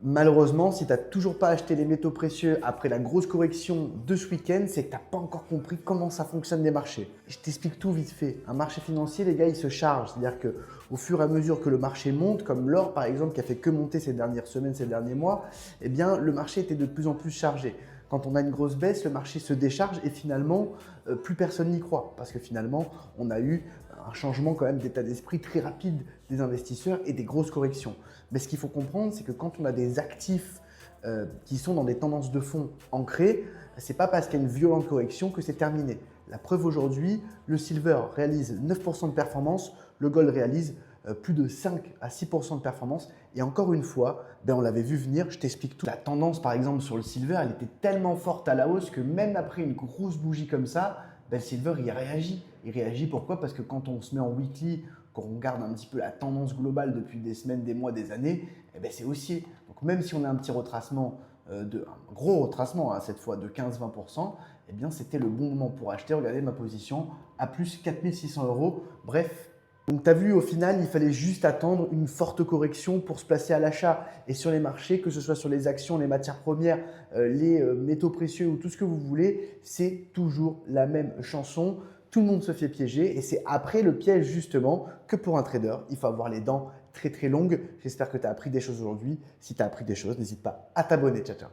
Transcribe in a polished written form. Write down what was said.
Malheureusement, si tu n'as toujours pas acheté les métaux précieux après la grosse correction de ce week-end, c'est que tu n'as pas encore compris comment ça fonctionne les marchés. Je t'explique tout vite fait. Un marché financier, les gars, il se charge. C'est-à-dire qu'au fur et à mesure que le marché monte, comme l'or par exemple, qui a fait que monter ces dernières semaines, ces derniers mois, eh bien, le marché était de plus en plus chargé. Quand on a une grosse baisse, le marché se décharge et finalement, plus personne n'y croit. Parce que finalement, on a eu un changement quand même d'état d'esprit très rapide des investisseurs et des grosses corrections. Mais ce qu'il faut comprendre, c'est que quand on a des actifs qui sont dans des tendances de fond ancrées, ce n'est pas parce qu'il y a une violente correction que c'est terminé. La preuve aujourd'hui, le silver réalise 9% de performance, le gold réalise plus de 5 à 6% de performance. Et encore une fois, on l'avait vu venir, je t'explique tout. La tendance par exemple sur le silver, elle était tellement forte à la hausse que même après une grosse bougie comme ça, le silver il réagit. Il réagit pourquoi? Parce que quand on se met en weekly, quand on regarde un petit peu la tendance globale depuis des semaines, des mois, des années, c'est haussier. Donc même si on a un petit retracement, un gros retracement cette fois de 15-20%, c'était le bon moment pour acheter. Regardez ma position à plus 4600 euros. Bref, donc tu as vu au final, il fallait juste attendre une forte correction pour se placer à l'achat. Et sur les marchés, que ce soit sur les actions, les matières premières, les métaux précieux ou tout ce que vous voulez, c'est toujours la même chanson. Tout le monde se fait piéger et c'est après le piège justement que pour un trader, il faut avoir les dents très très longues. J'espère que tu as appris des choses aujourd'hui. Si tu as appris des choses, n'hésite pas à t'abonner. Ciao, ciao.